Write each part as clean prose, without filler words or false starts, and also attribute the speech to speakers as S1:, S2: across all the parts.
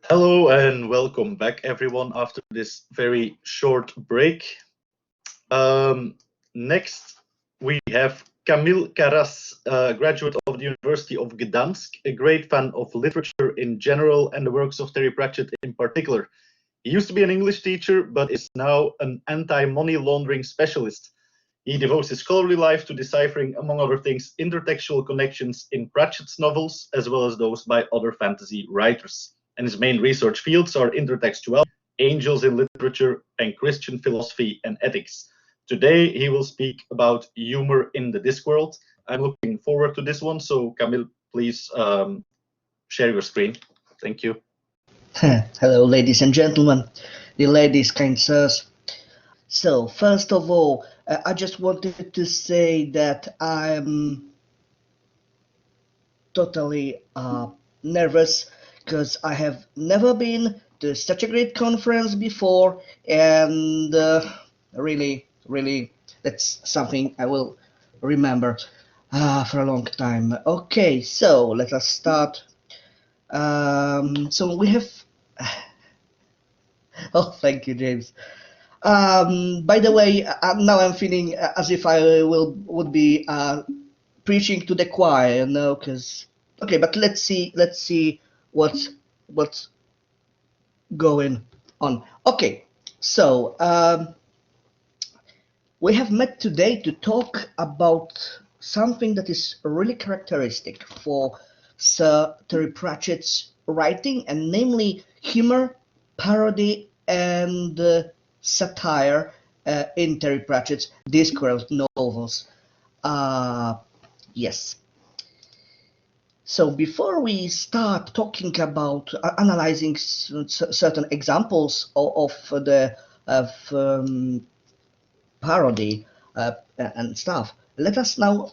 S1: Hello and welcome back, everyone, after this very short break. Next, we have Kamil Karaś, a graduate of the University of Gdansk, a great fan of literature in general and the works of Terry Pratchett in particular. He used to be an English teacher, but is now an anti-money laundering specialist. He devotes his scholarly life to deciphering, among other things, intertextual connections in Pratchett's novels, as well as those by other fantasy writers. And his main research fields are intertextuality, angels in literature, and Christian philosophy and ethics. Today, he will speak about humor in the Discworld. I'm looking forward to this one, so Kamil, please share your screen. Thank you.
S2: Hello, ladies and gentlemen, the ladies, kind sirs. So, first of all, I just wanted to say that I'm totally nervous because I have never been to such a great conference before, and really, that's something I will remember for a long time. Okay, so let us start. So we have. Oh, thank you, James. By the way, now I'm feeling as if I would be preaching to the choir, you know, because okay, but let's see what's going on. Okay, so we have met today to talk about something that is really characteristic for Sir Terry Pratchett's writing, and namely humor, parody, and satire in Terry Pratchett's Discworld novels. Yes. So before we start talking about analyzing certain examples of the parody and stuff, let us now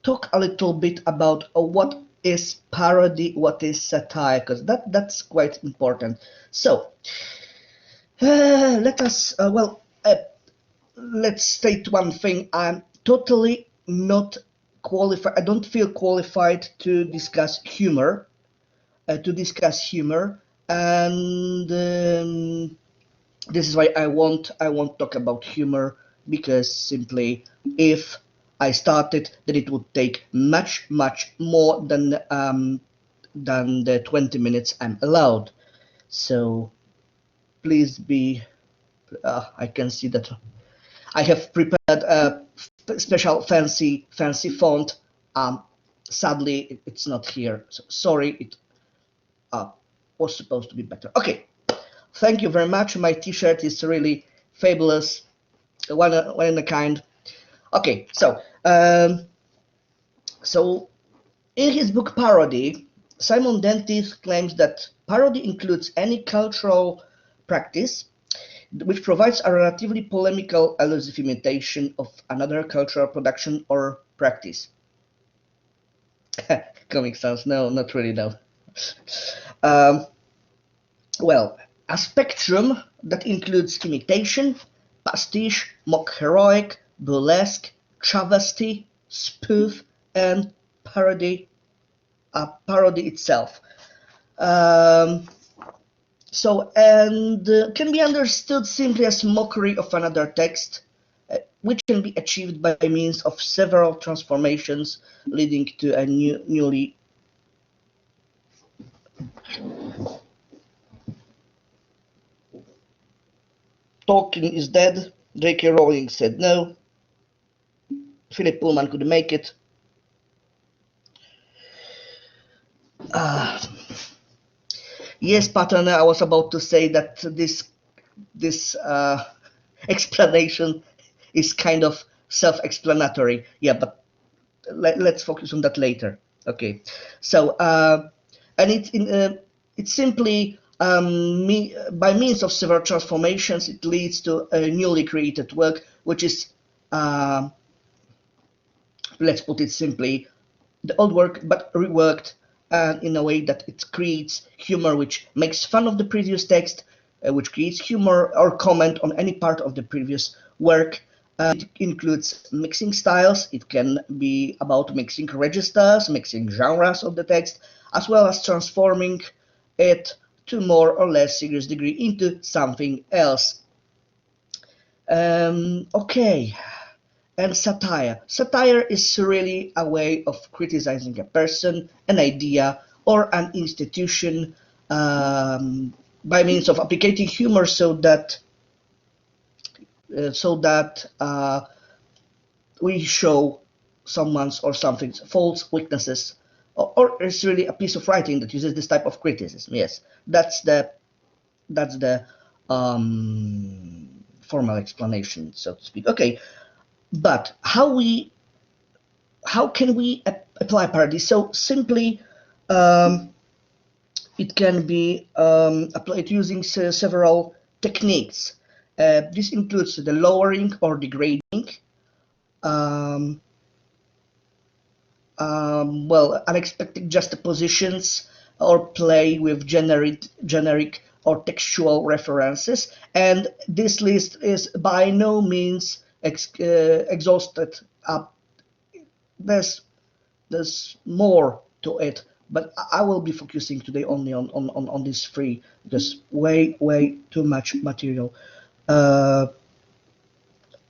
S2: talk a little bit about what is parody, what is satire, because that's quite important. So let us let's state one thing. I'm totally not qualified. I don't feel qualified to discuss humor, and this is why I won't talk about humor, because simply if I started, then it would take much more than the 20 minutes I'm allowed. So please be. I can see that I have prepared a special fancy font. Sadly, it's not here. So sorry, it was supposed to be better. Okay, thank you very much. My T-shirt is really fabulous, one in a kind. Okay, so in his book Parody, Simon Dentith claims that parody includes any cultural practice which provides a relatively polemical, elusive imitation of another cultural production or practice. Comic Sans, no, not really, no. Well, a spectrum that includes imitation, pastiche, mock heroic, burlesque, travesty, spoof, and parody itself. Can be understood simply as mockery of another text, which can be achieved by means of several transformations leading to a newly Tolkien is dead. J.K. Rowling said no. Philip Pullman could make it. Yes, partner, I was about to say that this explanation is kind of self-explanatory. Yeah, but let's focus on that later. Okay, so and it's simply by means of several transformations, it leads to a newly created work, which is let's put it simply, the old work but reworked, and in a way that it creates humor which makes fun of the previous text, which creates humor or comment on any part of the previous work. It includes mixing styles. It can be about mixing registers, mixing genres of the text, as well as transforming it to more or less serious degree into something else. Okay, and satire. Satire is really a way of criticizing a person, an idea, or an institution by means of applicating humor so that we show someone's or something's false weaknesses, or it's really a piece of writing that uses this type of criticism. Yes, that's the formal explanation, so to speak. Okay, but how can we apply parody? So simply, it can be applied using several techniques. This includes the lowering or degrading, well, unexpected juxtapositions, or play with generic or textual references. And this list is by no means exhausted up. There's more to it, but I will be focusing today only on these three because way too much material.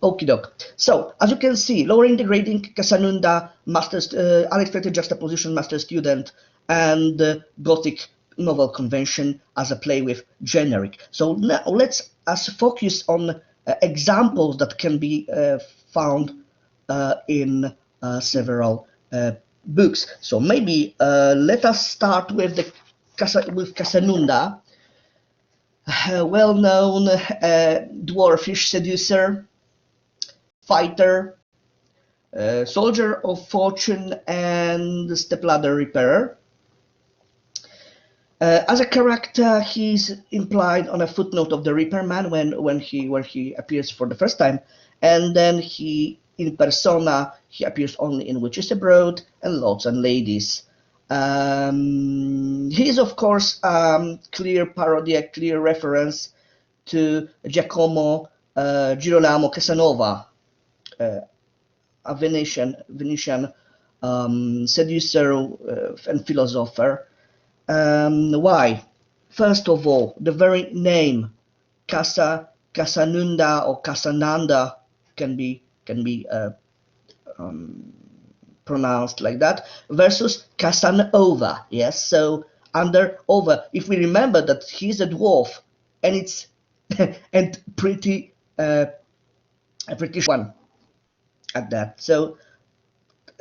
S2: Okie doke. So, as you can see, lowering, degrading, Casanunda, unexpected juxtaposition, master student, and Gothic novel convention as a play with generic. So now let's focus on examples that can be found in several books. So maybe let us start with Casanunda, well-known dwarfish seducer, fighter, soldier of fortune, and stepladder repairer. As a character, he's implied on a footnote of the Reaperman when he appears for the first time, and then in persona he appears only in Witches Abroad and Lords and Ladies. He is of course clear parody, a clear reference to Giacomo Girolamo Casanova, a Venetian seducer and philosopher. Why? First of all, the very name Casanunda or Casananda can be pronounced like that, versus Casanova. Yes, so under over, if we remember that he's a dwarf, and it's and pretty a British one at that. So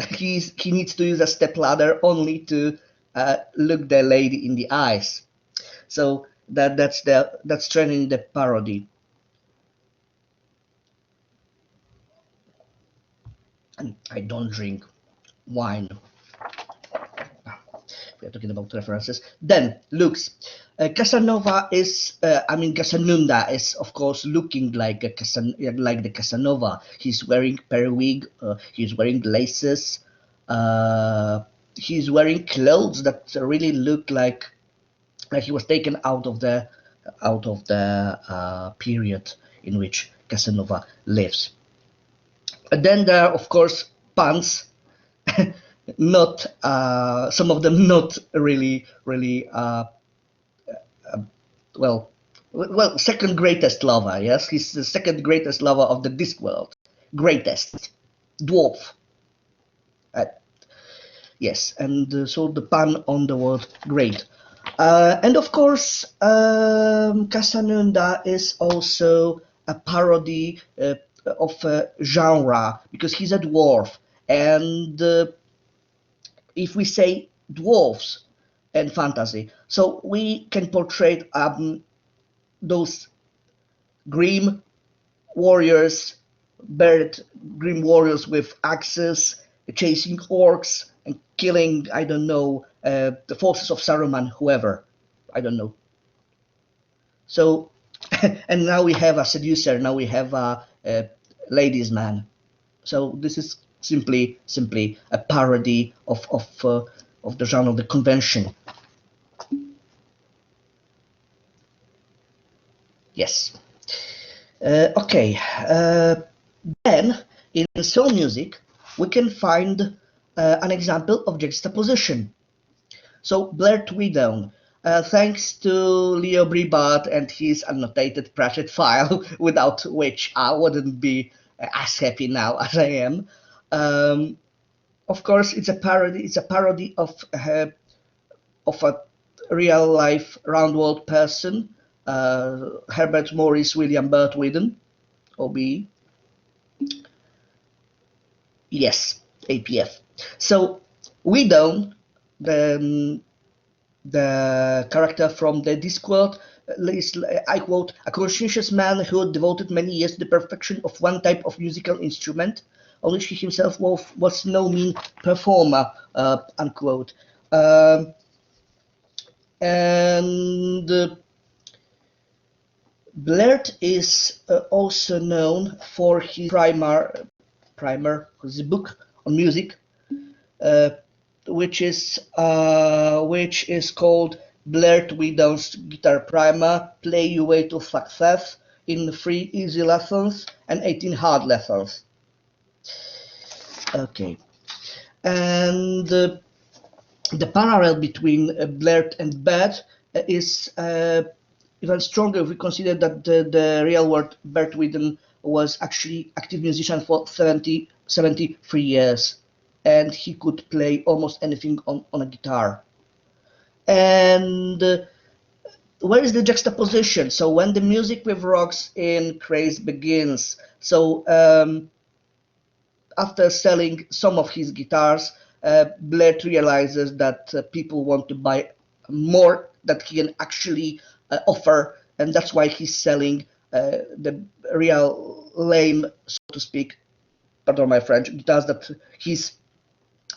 S2: he needs to use a stepladder only to look the lady in the eyes. So that's training the parody. And I don't drink wine. We are talking about references. Then looks. Casanova is, Casanunda is of course looking like the Casanova. He's wearing periwig. He's wearing laces. He's wearing clothes that really look like he was taken out of the period in which Casanova lives. And then there are of course puns. Not some of them not really well, second greatest lover. Yes, he's the second greatest lover of the Discworld. Greatest dwarf. Yes, and so the pun on the word great. And of course, Casanunda is also a parody of genre because he's a dwarf. And if we say dwarves and fantasy, so we can portray those grim warriors with axes, chasing orcs and killing, I don't know, the forces of Saruman, whoever, I don't know. So, and now we have a seducer, now we have a ladies' man. So this is simply a parody of the genre of the convention. Yes. Okay. Then in soul music we can find an example of juxtaposition. So Blair Tweedale, thanks to Leo Bribat and his annotated Pratchett file, without which I wouldn't be as happy now as I am. Of course, it's a parody. It's a parody of a real life round world person, Herbert Morris William Burt Whedon, OBE. Yes, APF. So Whedon, the character from the Discworld, I quote, a conscientious man who devoted many years to the perfection of one type of musical instrument, on which he himself was no mean performer, unquote. And Blair is also known for his primer, his book on music, which is called Blair Whedon's Guitar Primer, Play Your Way to Success in 3 easy lessons and 18 hard lessons. Okay, and the parallel between Blair and Bert is even stronger if we consider that the real world Bert Whedon was actually active musician for 73 years, and he could play almost anything on a guitar. And where is the juxtaposition? So when the music with rocks in craze begins, so after selling some of his guitars, Blair realizes that people want to buy more that he can actually offer, and that's why he's selling the real lame, so to speak, pardon my French, guitars that his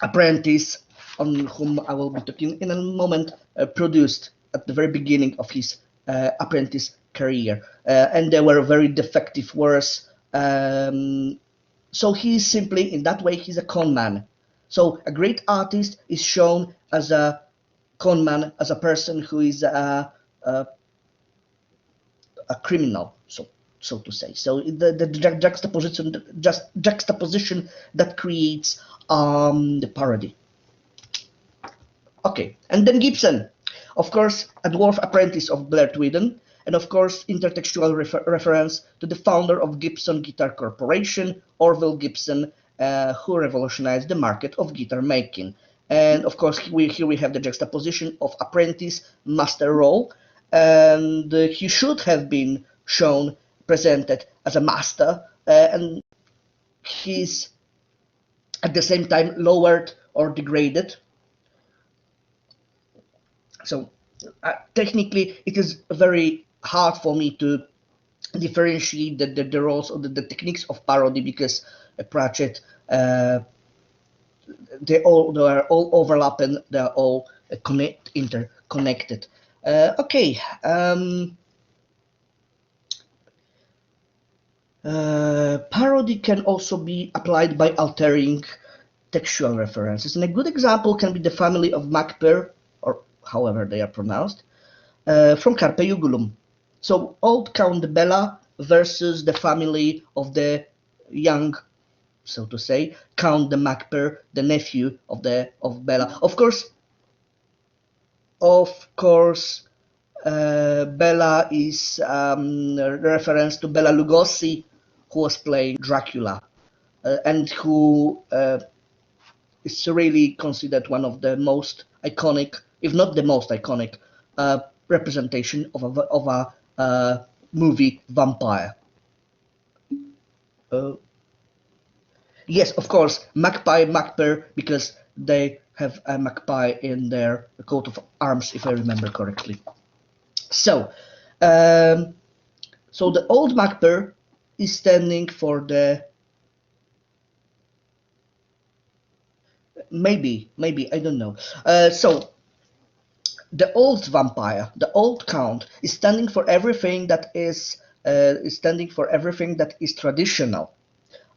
S2: apprentice, on whom I will be talking in a moment, produced at the very beginning of his apprentice career, and they were very defective wares. So he's simply, in that way, he's a con man. So a great artist is shown as a con man, as a person who is a criminal, so to say. So the juxtaposition that creates the parody. Okay, and then Gibson, of course, a dwarf apprentice of Blair Whedon, and of course, intertextual reference to the founder of Gibson Guitar Corporation, Orville Gibson, who revolutionized the market of guitar making. And of course, here we have the juxtaposition of apprentice-master role, and he should have been presented as a master, and he's at the same time lowered or degraded. So technically, it is very hard for me to differentiate the roles or the techniques of parody, because Pratchett, they are all overlapping, they are all interconnected. Okay. Parody can also be applied by altering textual references, and a good example can be the family of Macbeth, or however they are pronounced, from Carpe Jugulum. So old Count Bella versus the family of the young, so to say, Count de Macbeth, the nephew of Bella. Of course, Bella is a reference to Bela Lugosi, who was playing Dracula, and who is really considered one of the most iconic, if not the most iconic, representation of a movie vampire. Yes, of course, Macbeth, because they have a magpie in their coat of arms, if I remember correctly. So, so the old Macbeth is standing for the maybe I don't know. So the old vampire, the old count, is standing for everything that is traditional.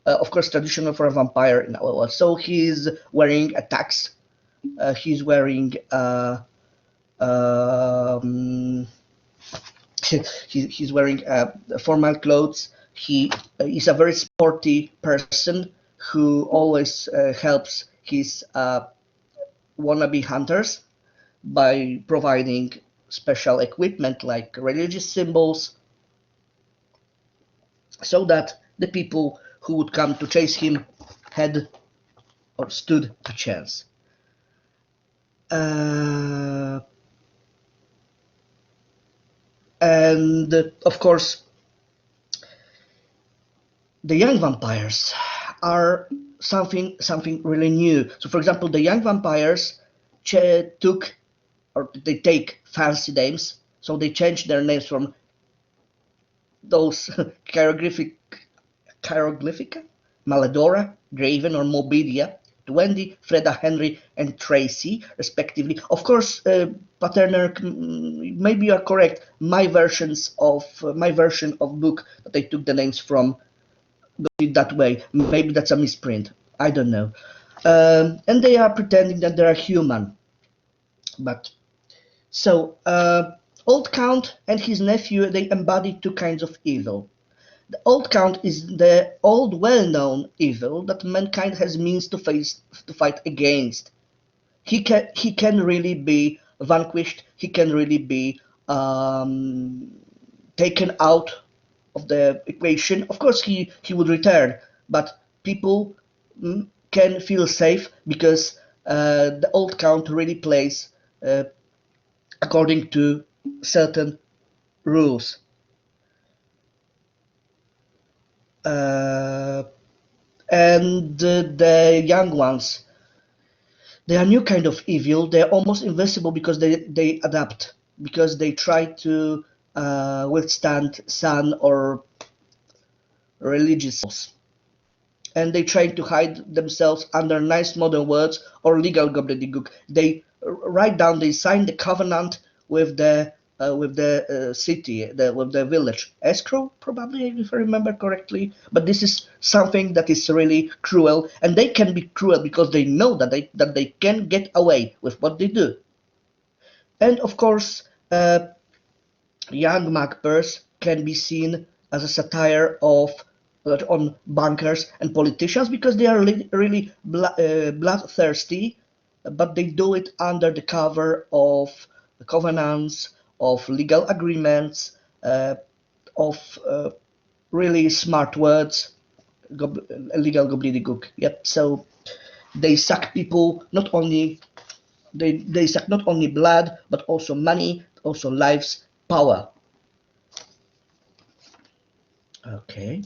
S2: Of course, traditional for a vampire in our world. So he's wearing a tux. He's wearing he's wearing formal clothes. He is a very sporty person who always helps his wannabe hunters by providing special equipment like religious symbols, so that the people who would come to chase him had or stood a chance. And of course, the young vampires are something really new. So, for example, the young vampires took, or they take, fancy names. So they changed their names from those hieroglyphica, Maladora, Graven, or Mobidia, to Wendy, Freda, Henry, and Tracy, respectively. Of course, Paterner, maybe you are correct. My version of book that I took the names from got it that way. Maybe that's a misprint. I don't know. And they are pretending that they are human. But so Old Count and his nephew, they embody two kinds of evil. The Old Count is the old well-known evil that mankind has means to fight against. He can really be vanquished. He can really be taken out of the equation. Of course, he would return, but people can feel safe because the Old Count really plays according to certain rules. And the young ones, they are a new kind of evil. They're almost invisible because they adapt, because they try to withstand sun or religious laws. And they try to hide themselves under nice modern words or legal gobbledygook. They write down, they sign the covenant with the city, with the village. Escrow, probably, if I remember correctly. But this is something that is really cruel, and they can be cruel because they know that they can get away with what they do. And of course, young magpies can be seen as a satire on bankers and politicians because they are really bloodthirsty, but they do it under the cover of covenants, of legal agreements, of really smart words, legal gobbledygook. Yep. So they suck people not only they suck not only blood but also money, also lives, power. Okay.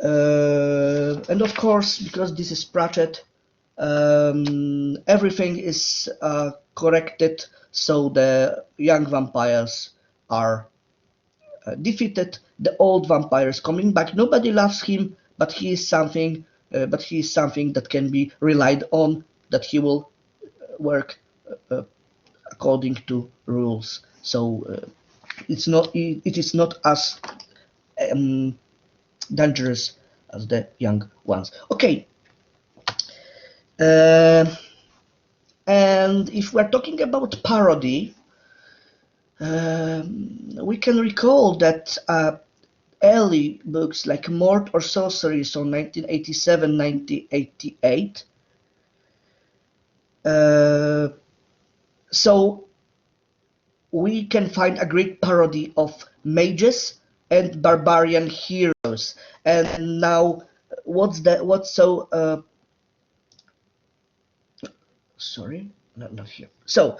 S2: And of course, because this is Pratchett, everything is corrected, so the young vampires are defeated. The old vampires coming back. Nobody loves him, but he is something. But he is something that can be relied on. That he will work according to rules. So it is not as dangerous as the young ones. Okay. And if we're talking about parody, we can recall that early books like Mort or Sorcery, so 1987, 1988. So we can find a great parody of mages and barbarian heroes. And now, sorry, not here. So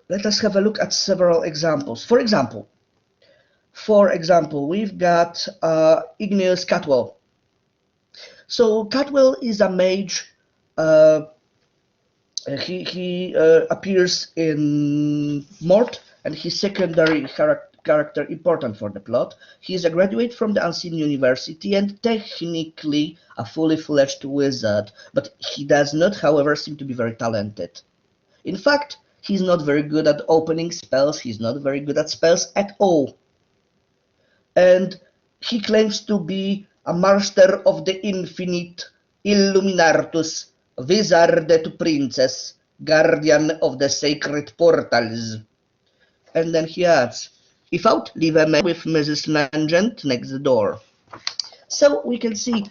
S2: let us have a look at several examples. For example, we've got Igneous Catwell. So Catwell is a mage. He appears in Mort, and his secondary character important for the plot. He is a graduate from the Unseen University and technically a fully fledged wizard, but he does not, however, seem to be very talented. In fact, he's not very good at opening spells. He's not very good at spells at all. And he claims to be a master of the infinite, Illuminatus, wizard to princess, guardian of the sacred portals. And then he adds, if out, leave a man with Mrs. Nugent next door. So we can see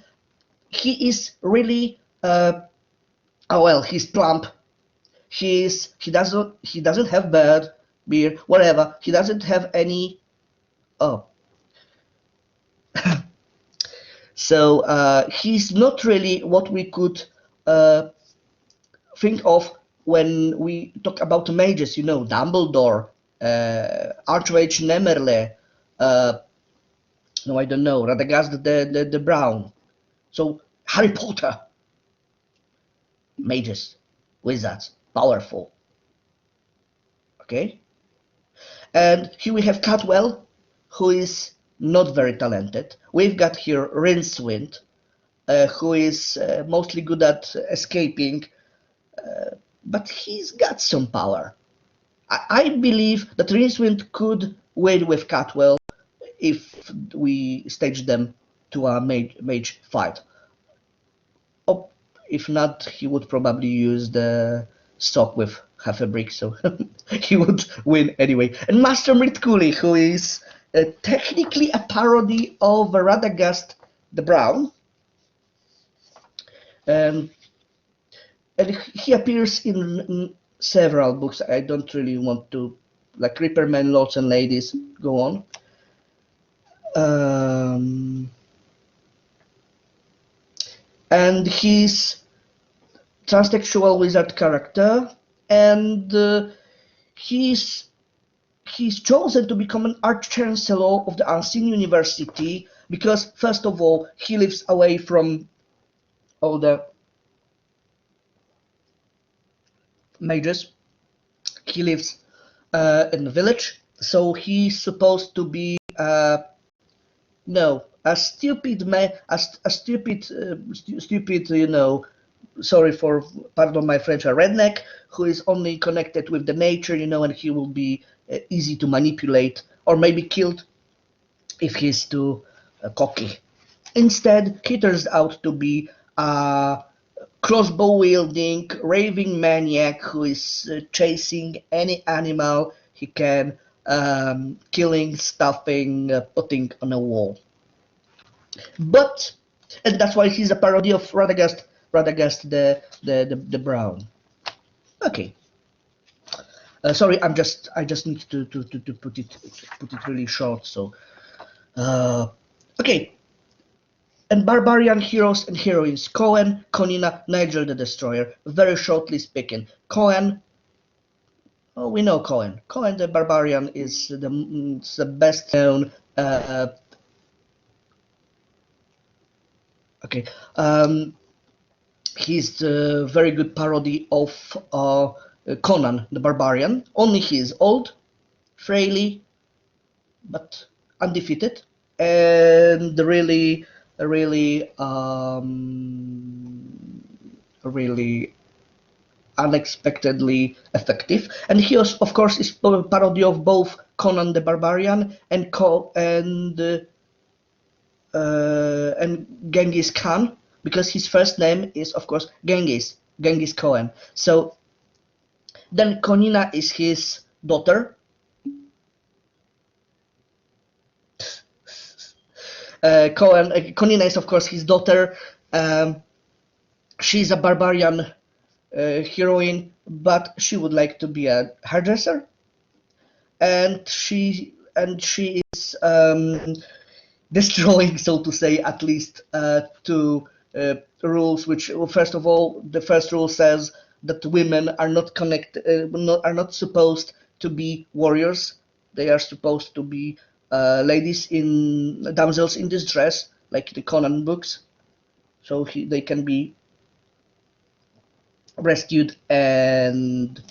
S2: he is really, well, he's plump. he doesn't have beard, whatever. He doesn't have any. Oh, so he's not really what we could think of when we talk about mages. You know, Dumbledore, Archmage Nemerle. No, I don't know. Radagast the Brown. So Harry Potter. Mages, wizards, powerful. Okay? And here we have Catwell, who is not very talented. We've got here Rincewind, who is mostly good at escaping, but he's got some power. I believe that Rincewind could win with Catwell if we stage them to a mage fight. Oh, if not, he would probably use the stock with half a brick, so he would win anyway. And Master Mirtkuli, who is technically a parody of Radagast the Brown. And he appears in several books. I don't really want to, like Ripperman, Lords and Ladies, go on. And he's transtextual wizard character, and he's chosen to become an arch-chancellor of the Unseen University because, first of all, he lives away from all the mages. He lives in the village, so he's supposed to be a stupid man, stupid, you know, sorry for, pardon my French, a redneck who is only connected with the nature, you know, and he will be easy to manipulate or maybe killed if he's too cocky. Instead, he turns out to be a crossbow-wielding, raving maniac who is chasing any animal he can, killing, stuffing, putting on a wall. But, and that's why he's a parody of Radagast the Brown. Okay. Sorry, I just need to put it really short. So, okay. And barbarian heroes and heroines: Cohen, Conina, Nigel the Destroyer. Very shortly speaking, Cohen. Oh, we know Cohen. Cohen the Barbarian is the best known. Okay. He's a very good parody of Conan the Barbarian. Only he is old, frailly, but undefeated, and really unexpectedly effective. And he was, of course, is a parody of both Conan the Barbarian and Genghis Khan, because his first name is, of course, Genghis Cohen. So then Konina is his daughter. Konina is, of course, his daughter. She's a barbarian heroine, but she would like to be a hairdresser, and she is destroying, so to say, at least two rules. Which, first of all, the first rule says that women are not are not supposed to be warriors. They are supposed to be damsels in distress, like the Conan books. So they can be rescued and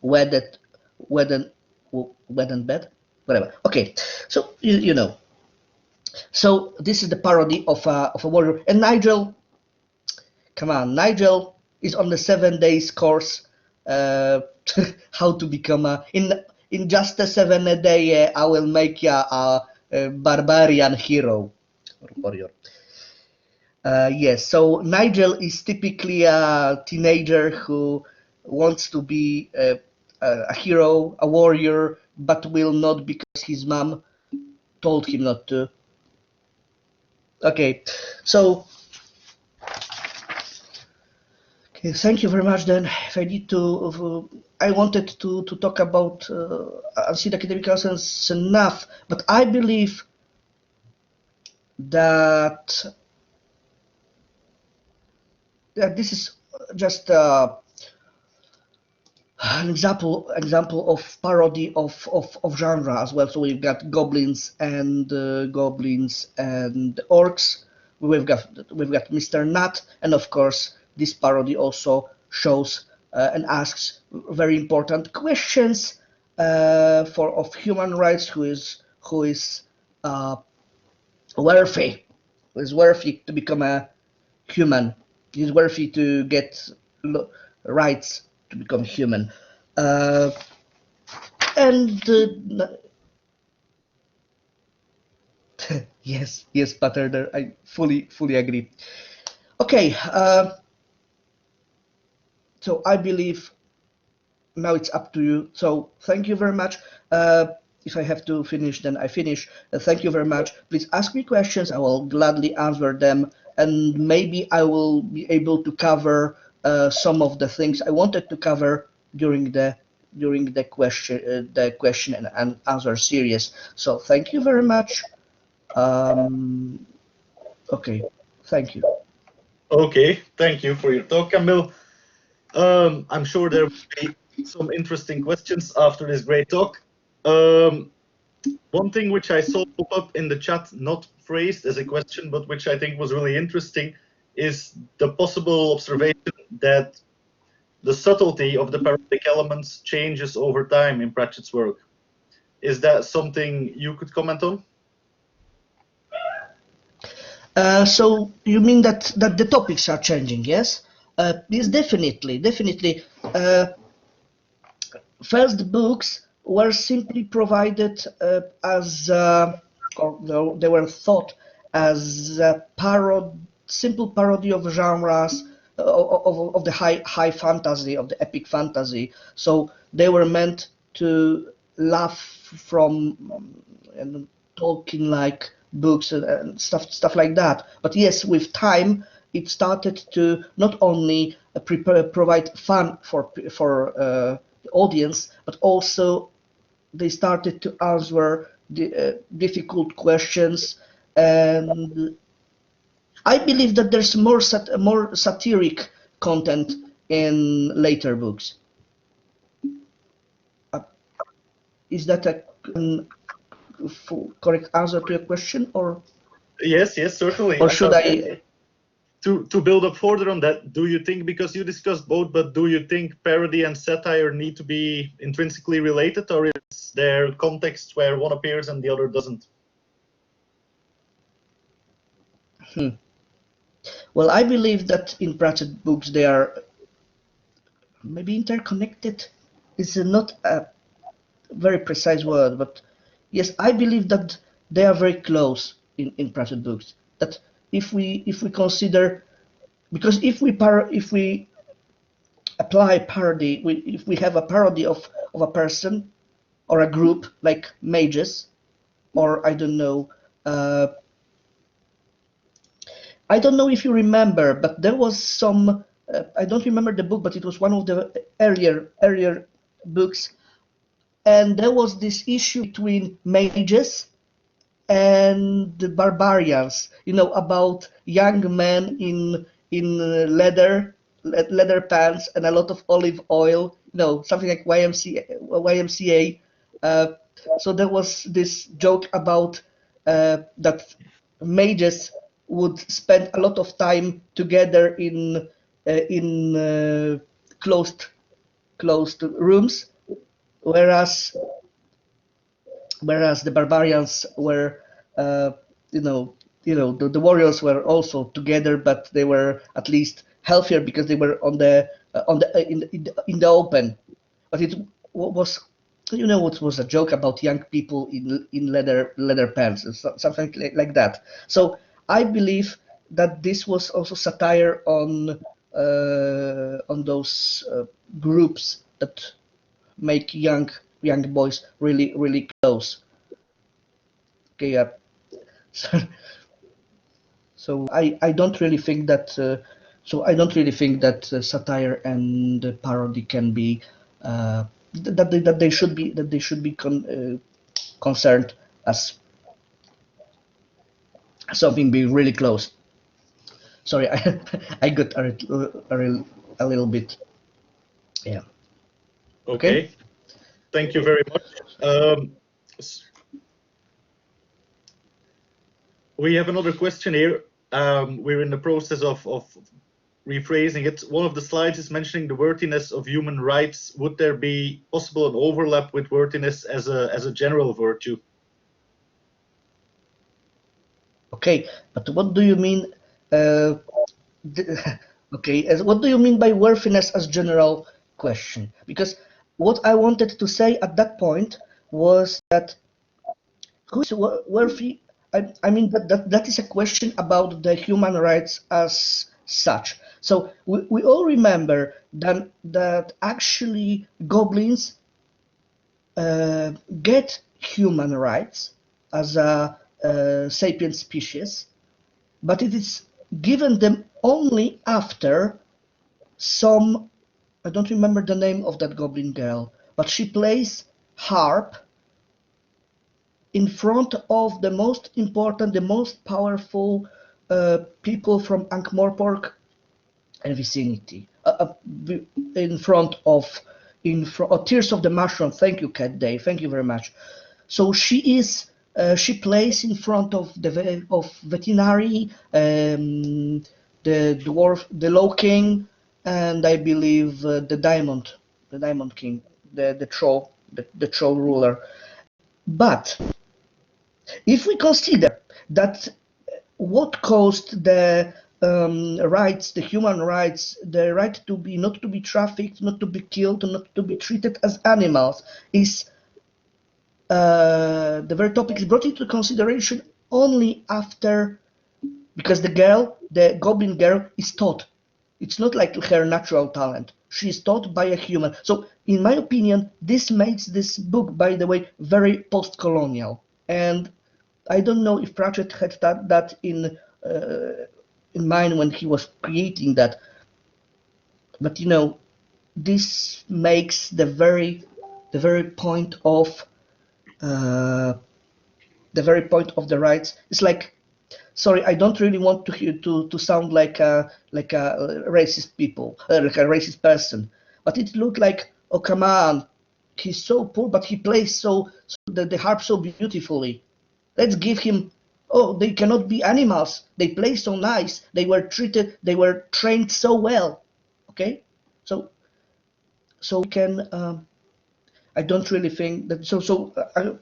S2: wed in bed, whatever. Okay, so you know. So this is the parody of a warrior. And Nigel, come on, Nigel is on the 7 days course. How to become in just a 7 day. I will make you a barbarian hero or warrior. Yes, so Nigel is typically a teenager who wants to be a hero, a warrior, but will not because his mom told him not to. Okay, so Okay, thank you very much. Then, if I need to, I wanted to talk about Academicals and Snuff, but I believe that this is just an example of parody of genre as well. So we've got goblins and orcs. We've got Mr. Nut, and of course this parody also shows and asks very important questions of human rights. Who is worthy? Who is worthy to become a human? Is worthy to get rights to become human. And yes, Pattern, I fully agree. Okay, so I believe now it's up to you. So thank you very much. If I have to finish, then I finish. Thank you very much. Please ask me questions. I will gladly answer them, and maybe I will be able to cover some of the things I wanted to cover during the question and answer series. So thank you very much. Okay, thank you.
S1: Okay, thank you for your talk, Kamil. I'm sure there will be some interesting questions after this great talk. One thing which I saw pop up in the chat, not phrased as a question, but which I think was really interesting, is the possible observation that the subtlety of the parodic elements changes over time in Pratchett's work. Is that something you could comment on?
S2: So you mean that the topics are changing? Yes. Yes, definitely. First books were simply provided as, or they were thought as a simple parody of genres of the high fantasy, of the epic fantasy. So they were meant to laugh from talking like books and stuff like that. But yes, with time, it started to not only provide fun for the audience, but also they started to answer the difficult questions. And I believe that there's more satiric content in later books. Is that a correct answer to your question, or?
S1: Yes, certainly.
S2: Or should I?
S1: To build up further on that, do you think, because you discussed both, but do you think parody and satire need to be intrinsically related, or is there context where one appears and the other doesn't?
S2: Well, I believe that in Pratchett books they are maybe interconnected. It's not a very precise word, but yes, I believe that they are very close in Pratchett books. That if we consider, because if we apply parody, if we have a parody of a person or a group like mages, or I don't know if you remember, but there was some. I don't remember the book, but it was one of the earlier books, and there was this issue between mages and the barbarians. About young men in leather pants and a lot of olive oil. Something like YMCA. So there was this joke about that mages would spend a lot of time together in closed rooms, whereas the barbarians were, the warriors were also together, but they were at least healthier because they were in the open. But it was, it was a joke about young people in leather pants, something like that. So I believe that this was also satire on those groups that make young boys really close. Okay, so I don't really think that So I don't really think that satire and parody can be that they should be concerned as something being really close. Sorry, I got a little bit. Yeah.
S1: Okay. Thank you very much. We have another question here. We're in the process of rephrasing it. One of the slides is mentioning the worthiness of human rights. Would there be possible an overlap with worthiness as a general virtue?
S2: Okay, but what do you mean? Okay, what do you mean by worthiness as general question? Because what I wanted to say at that point was that who is worthy? I mean that is a question about the human rights as such. So we all remember that actually goblins get human rights as a sapient species, but it is given them only after some, I don't remember the name of that goblin girl, but she plays harp in front of the most important, the most powerful people from Ankh-Morpork and vicinity, in front of Tears of the Mushroom. Thank you, Cat Day. Thank you very much. So she plays in front of veterinary, the dwarf, the Low King, and I believe the Diamond King, the troll ruler. But if we consider that what caused the rights, the human rights, the right to be not to be trafficked, not to be killed, not to be treated as animals, is the very topic is brought into consideration only after, because the goblin girl is taught. It's not like her natural talent. She is taught by a human. So, in my opinion, this makes this book, by the way, very post-colonial. And I don't know if Pratchett had that in mind when he was creating that. But you know, this makes the very point of the rights. It's like, sorry, I don't really want to sound like a racist like a racist person, but it looked like, oh come on, he's so poor, but he plays the harp so beautifully. Let's give him. Oh, they cannot be animals. They play so nice. They were trained so well. Okay, so we can. I don't really think that.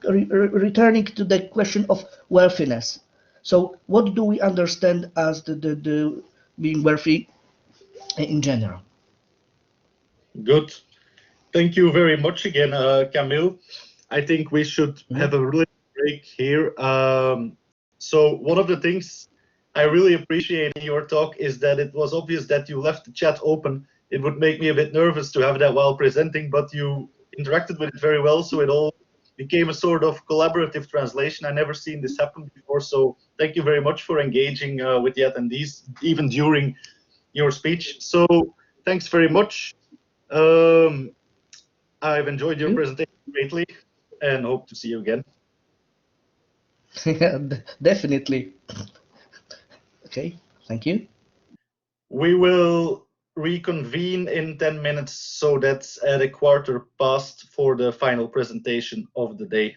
S2: Returning to the question of worthiness. So, what do we understand as the being worthy in general?
S1: Good. Thank you very much again, Kamil. I think we should have a really break here. So one of the things I really appreciate in your talk is that it was obvious that you left the chat open. It would make me a bit nervous to have that while presenting, but you interacted with it very well, so it all became a sort of collaborative translation. I never seen this happen before, so thank you very much for engaging with the attendees, even during your speech. So thanks very much. I've enjoyed your presentation greatly and hope to see you again.
S2: Definitely. Okay, thank you.
S1: We will reconvene in 10 minutes, so that's at 1/4 past for the final presentation of the day.